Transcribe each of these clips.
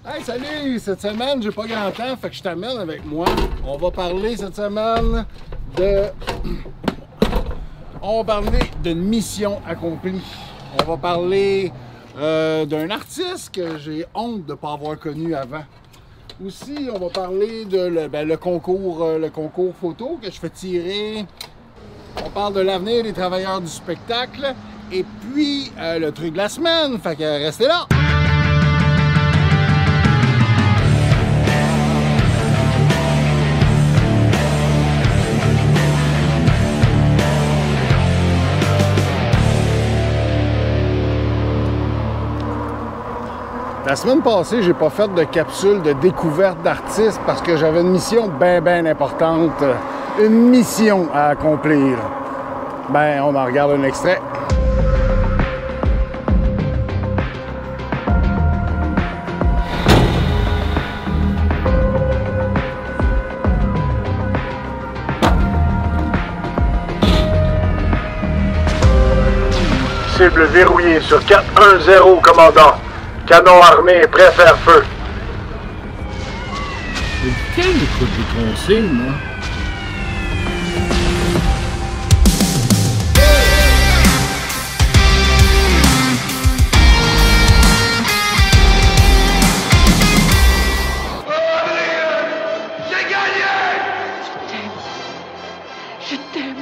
Hey, salut! Cette semaine, j'ai pas grand temps, fait que je t'amène avec moi. On va parler cette semaine de... On va parler d'une mission accomplie. On va parler d'un artiste que j'ai honte de ne pas avoir connu avant. Aussi, on va parler de le concours photo que je fais tirer. On parle de l'avenir des travailleurs du spectacle. Et puis, le truc de la semaine. Fait que restez là! La semaine passée, j'ai pas fait de capsule de découverte d'artistes parce que j'avais une mission bien importante. Une mission à accomplir. Ben, on en regarde un extrait. Cible verrouillée sur 410, commandant. Canon armé, prêt à faire feu. Quel écoute des consignes, moi? Je t'aime.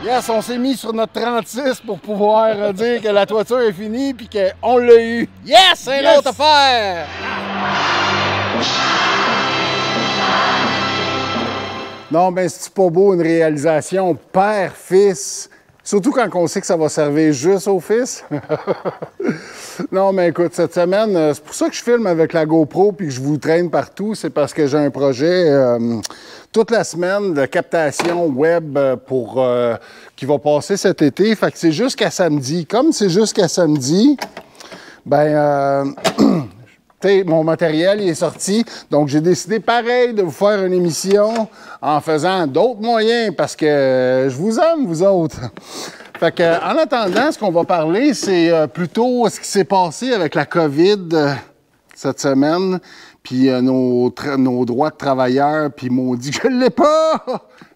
Yes, on s'est mis sur notre 36 pour pouvoir dire que la toiture est finie puis qu'on l'a eu. Yes, c'est l'autre affaire! Non, ben c'est pas beau une réalisation père-fils. Surtout quand on sait que ça va servir juste au fils. Non, mais écoute, cette semaine, c'est pour ça que je filme avec la GoPro puis que je vous traîne partout. C'est parce que j'ai un projet toute la semaine de captation web qui va passer cet été. Fait que c'est jusqu'à samedi. Comme c'est jusqu'à samedi, ben... mon matériel il est sorti, donc j'ai décidé pareil de vous faire une émission en faisant d'autres moyens parce que je vous aime, vous autres. Fait que, en attendant, ce qu'on va parler, c'est plutôt ce qui s'est passé avec la COVID cette semaine, puis nos droits de travailleurs, puis maudit que je ne l'ai pas!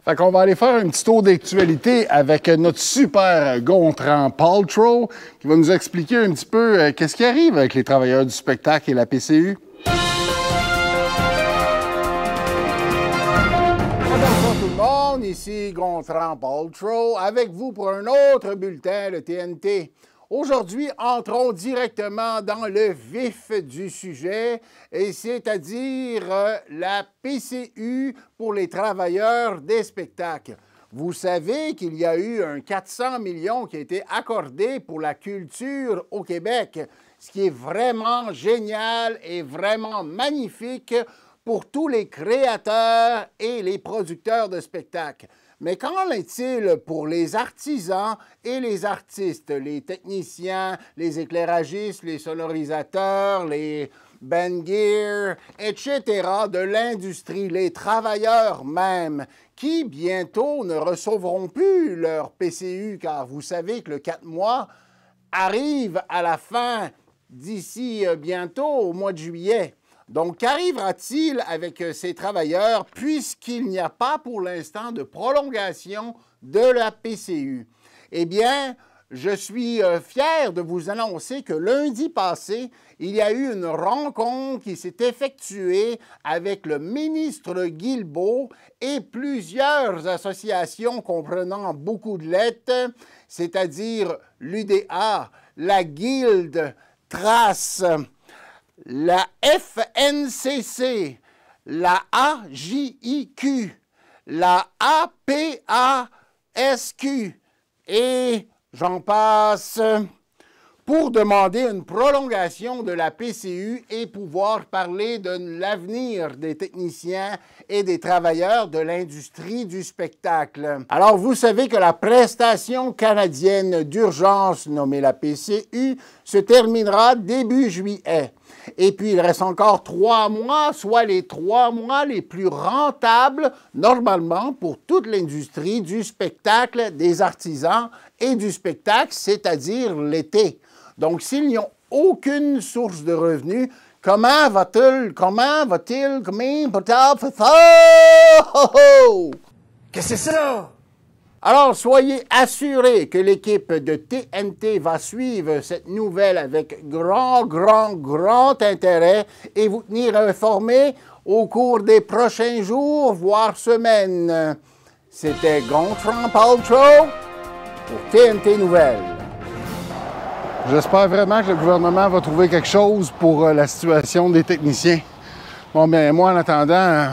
Fait qu'on va aller faire un petit tour d'actualité avec notre super Gontran Paltrow qui va nous expliquer un petit peu qu'est-ce qui arrive avec les travailleurs du spectacle et la PCU. Bonjour tout le monde, ici Gontran Paltrow avec vous pour un autre bulletin de TNT. Aujourd'hui, entrons directement dans le vif du sujet, et c'est-à-dire la PCU pour les travailleurs des spectacles. Vous savez qu'il y a eu un 400 millions qui a été accordé pour la culture au Québec, ce qui est vraiment génial et vraiment magnifique pour tous les créateurs et les producteurs de spectacles. Mais qu'en est-il pour les artisans et les artistes, les techniciens, les éclairagistes, les sonorisateurs, les band gear, etc. de l'industrie, les travailleurs même, qui bientôt ne recevront plus leur PCU, car vous savez que le 4 mois arrive à la fin d'ici bientôt, au mois de juillet. Donc, qu'arrivera-t-il avec ces travailleurs puisqu'il n'y a pas pour l'instant de prolongation de la PCU? Eh bien, je suis fier de vous annoncer que lundi passé, il y a eu une rencontre qui s'est effectuée avec le ministre Guilbeault et plusieurs associations comprenant beaucoup de lettres, c'est-à-dire l'UDA, la Guilde, Trace, la FNCC, la AJIQ, la APASQ et j'en passe, pour demander une prolongation de la PCU et pouvoir parler de l'avenir des techniciens et des travailleurs de l'industrie du spectacle. Alors, vous savez que la prestation canadienne d'urgence, nommée la PCU, se terminera début juillet. Et puis, il reste encore 3 mois, soit les 3 mois les plus rentables, normalement, pour toute l'industrie du spectacle, des artisans et du spectacle, c'est-à-dire l'été. Donc, s'ils n'ont aucune source de revenus, Comment va-t-il faire ça? Qu'est-ce que c'est ça? Alors, soyez assurés que l'équipe de TNT va suivre cette nouvelle avec grand intérêt et vous tenir informés au cours des prochains jours, voire semaines. C'était Gontran Paltrow pour TNT Nouvelles. J'espère vraiment que le gouvernement va trouver quelque chose pour la situation des techniciens. Bon, bien, moi, en attendant,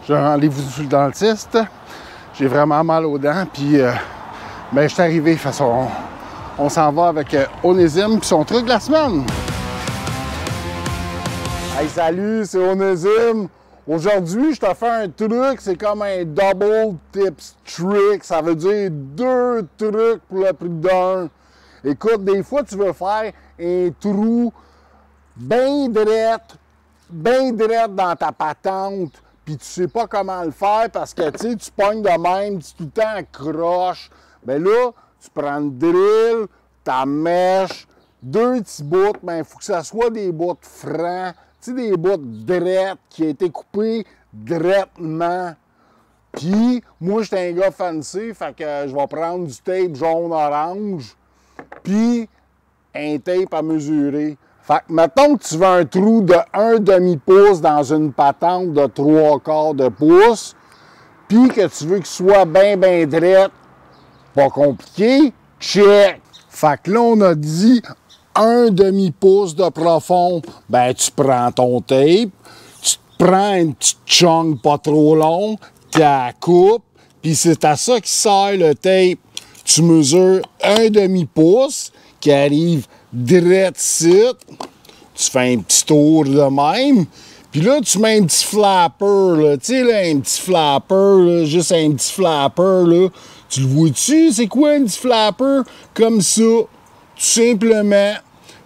j'ai un rendez-vous chez le dentiste. J'ai vraiment mal aux dents, puis ben, je suis arrivé. De toute façon, on s'en va avec Onésime puis son truc de la semaine. Hey, salut, c'est Onésime. Aujourd'hui, je te fais un truc, c'est comme un double tips trick. Ça veut dire 2 trucs pour le prix d'un. Écoute, des fois, tu veux faire un trou bien drette dans ta patente, puis tu sais pas comment le faire parce que, tu sais, tu pognes de même, tu tout le temps accroches. Bien là, tu prends une drill, ta mèche, 2 petits bouts, mais il faut que ça soit des bouts francs, tu sais, des bouts drettes qui ont été coupés drettement. Puis, moi, j'étais un gars fancy, fait que je vais prendre du tape jaune-orange, puis un tape à mesurer. Fait que, mettons que tu veux un trou de 1 demi-pouce dans une patente de 3/4 de pouce, puis que tu veux qu'il soit bien drette, pas compliqué, check! Fait que là, on a dit 1 demi-pouce de profond. Ben, tu prends ton tape, tu te prends une petite chunk pas trop longue, tu la coupes, puis c'est à ça qui sert le tape. Tu mesures 1 demi-pouce qui arrive direct ici. Tu fais un petit tour de même. Puis là, tu mets un petit flapper, là. Tu sais, là, un petit flapper, là, juste un petit flapper, là. Tu le vois-tu? C'est quoi un petit flapper? Comme ça, tout simplement.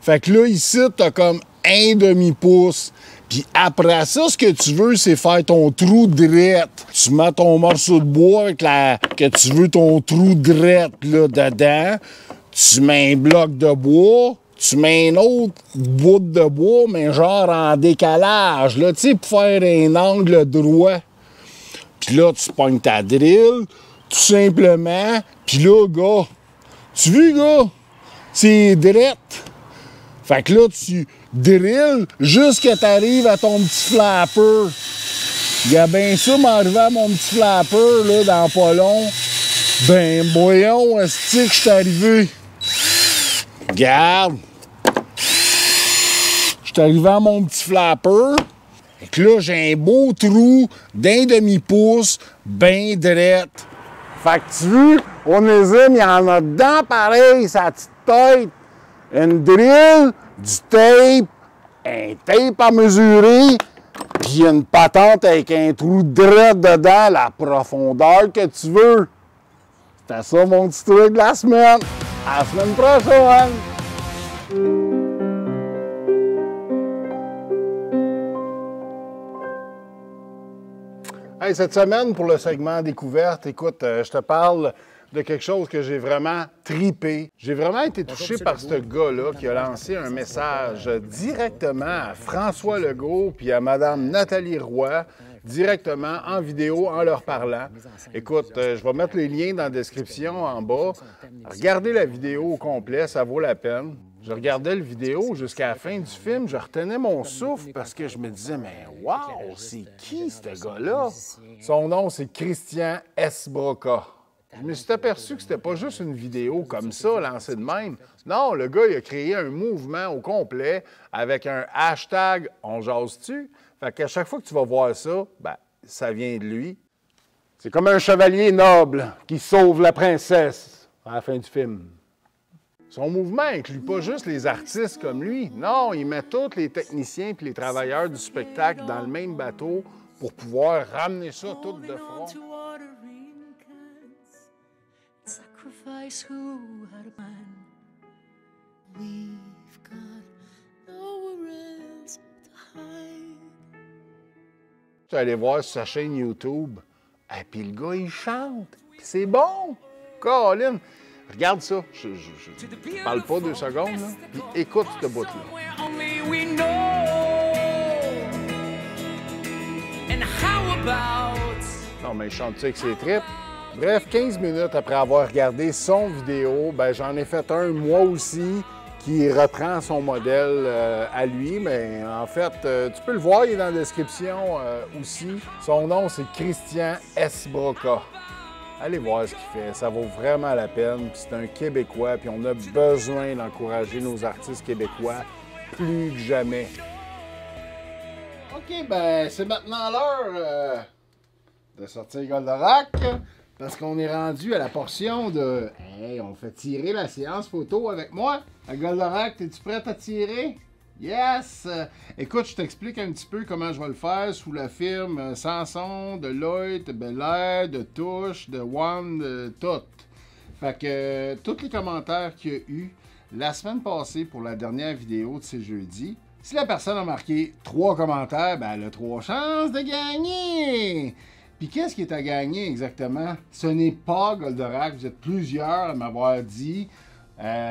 Fait que là, ici, t'as comme 1 demi-pouce. Puis après ça, ce que tu veux, c'est faire ton trou drette. Tu mets ton morceau de bois avec que tu veux ton trou drette, là, dedans. Tu mets un bloc de bois. Tu mets un autre bout de bois, mais genre en décalage, là, tu sais, pour faire un angle droit. Puis là, tu pognes ta drill, tout simplement. Puis là, gars, tu vois, gars, c'est drette. Fait que là, tu drilles jusqu'à t'arrives à ton petit flapper. Il y a bien ça, m'arriver à mon petit flapper, là, dans pas long. Ben, voyons, est-ce que je suis arrivé? Regarde. Je suis arrivé à mon petit flapper. Fait que là, j'ai un beau trou d'1 demi-pouce, ben drette. Fait que tu vois, Onésime, il y en a dedans pareil, sa petite tête. Une drill, du tape, un tape à mesurer, puis une patente avec un trou drette dedans, la profondeur que tu veux. C'était ça mon petit truc de la semaine. À la semaine prochaine! Hey, cette semaine, pour le segment découverte, écoute, je te parle de quelque chose que j'ai vraiment tripé. J'ai vraiment été touché par ce gars-là qui a lancé un message directement à François Legault puis à Mme Nathalie Roy, directement en vidéo, en leur parlant. Écoute, je vais mettre les liens dans la description en bas. Regardez la vidéo au complet, ça vaut la peine. Je regardais la vidéo jusqu'à la fin du film, je retenais mon souffle parce que je me disais, mais wow, c'est qui ce gars-là? Son nom, c'est Christian Esbroca. Je me suis aperçu que c'était pas juste une vidéo comme ça, lancée de même. Non, le gars, il a créé un mouvement au complet avec un hashtag « On jase-tu ». Fait qu'à chaque fois que tu vas voir ça, ben, ça vient de lui. C'est comme un chevalier noble qui sauve la princesse à la fin du film. Son mouvement inclut pas juste les artistes comme lui. Non, il met tous les techniciens et les travailleurs du spectacle dans le même bateau pour pouvoir ramener ça tout de front. Tu es allé voir sur sa chaîne YouTube, et puis le gars, il chante, puis c'est bon. Colin, regarde ça, je parle pas 2 secondes, là, puis écoute ce bout-là. And how about... Non, mais il chante-tu avec ses tripes? Bref, 15 minutes après avoir regardé son vidéo, ben, j'en ai fait un moi aussi qui reprend son modèle à lui, mais en fait, tu peux le voir, il est dans la description aussi. Son nom, c'est Christian Esbroca. Allez voir ce qu'il fait, ça vaut vraiment la peine. C'est un Québécois, puis on a besoin d'encourager nos artistes québécois plus que jamais. OK, ben c'est maintenant l'heure de sortir Goldorak, parce qu'on est rendu à la portion de... Hey, on fait tirer la séance photo avec moi. À Goldorak, es-tu prête à tirer? Yes! Écoute, je t'explique un petit peu comment je vais le faire sous la firme Sanson, de Lloyd, de Bel Air, de Touche, de One, de tout. Fait que tous les commentaires qu'il y a eu la semaine passée pour la dernière vidéo de ce jeudi, si la personne a marqué 3 commentaires, ben elle a 3 chances de gagner! Puis qu'est-ce qui est à gagner exactement? Ce n'est pas Goldorak, vous êtes plusieurs à m'avoir dit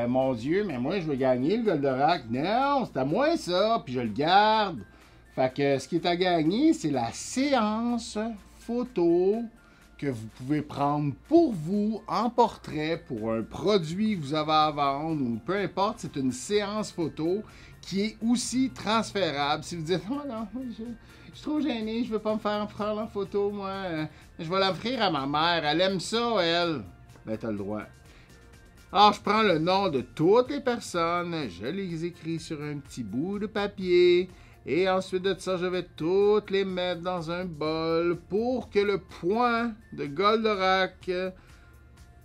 mon Dieu, mais moi je veux gagner le Goldorak. Non, c'est à moi ça, puis je le garde. Fait que ce qui est à gagner, c'est la séance photo que vous pouvez prendre pour vous en portrait pour un produit que vous avez à vendre ou peu importe, c'est une séance photo qui est aussi transférable. Si vous dites « Oh non, je suis trop gêné, je veux pas me faire prendre en photo, moi. Je vais l'offrir à ma mère, elle aime ça, elle. » Ben, t'as le droit. Alors, je prends le nom de toutes les personnes, je les écris sur un petit bout de papier, et ensuite de ça, je vais toutes les mettre dans un bol pour que le point de Goldorak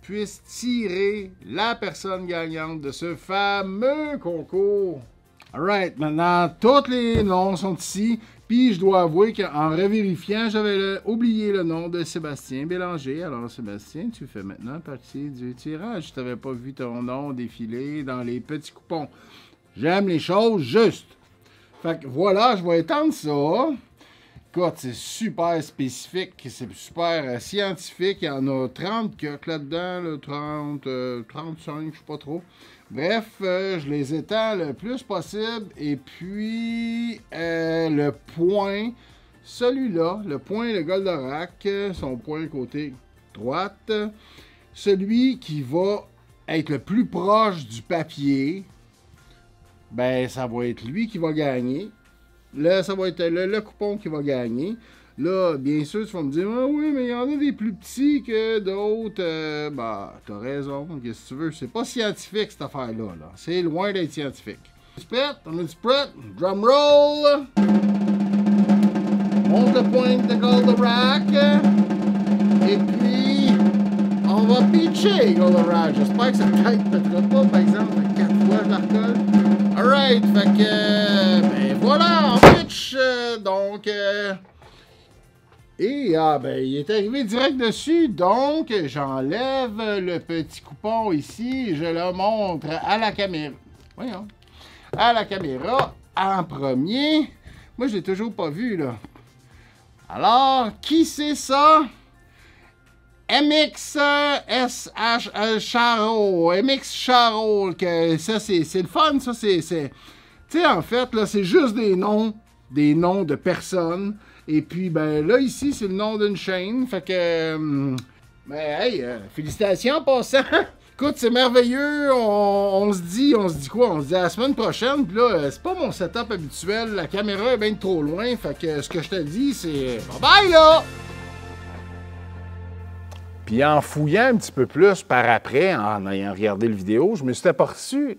puisse tirer la personne gagnante de ce fameux concours. Alright, maintenant, tous les noms sont ici. Puis, je dois avouer qu'en revérifiant, j'avais oublié le nom de Sébastien Bélanger. Alors, Sébastien, tu fais maintenant partie du tirage. Je t'avais pas vu ton nom défiler dans les petits coupons. J'aime les choses justes. Fait que voilà, je vais étendre ça. Écoute, c'est super spécifique, c'est super scientifique. Il y en a 30 coques là-dedans, là, 30, 35, je sais pas trop. Bref, je les étends le plus possible. Et puis, le point, celui-là, le point de Goldorak, son point côté droite, celui qui va être le plus proche du papier, ben, ça va être lui qui va gagner. Là, ça va être le coupon qui va gagner. Là, bien sûr, tu vas me dire, ah oui, mais il y en a des plus petits que d'autres. Bah, t'as raison. Qu'est-ce que tu veux? C'est pas scientifique, cette affaire-là. Là. C'est loin d'être scientifique. Tu es prête? On est prête? Drum roll! Monte le point de Goldorak. Et puis, on va pitcher Goldorak. J'espère que cette tête ne pètera pas, par exemple, 4 fois je la recolle. Alright, fait que, ben voilà, on pitch. Donc, et ben, il est arrivé direct dessus, donc j'enlève le petit coupon ici et je le montre à la caméra. Voyons. À la caméra en premier. Moi, je l'ai toujours pas vu, là. Alors, qui c'est ça? MX Charo. MX Charo. Ça, c'est le fun, ça. Tu sais, en fait, là, c'est juste des noms de personnes. Et puis, ben là, ici, c'est le nom d'une chaîne. Fait que, ben, hey, félicitations en passant. Écoute, c'est merveilleux. On se dit quoi? On se dit à la semaine prochaine. Puis là, c'est pas mon setup habituel. La caméra est bien trop loin. Fait que ce que je te dis, c'est bye-bye, là! Puis en fouillant un petit peu plus par après, en ayant regardé le vidéo, je me suis aperçu.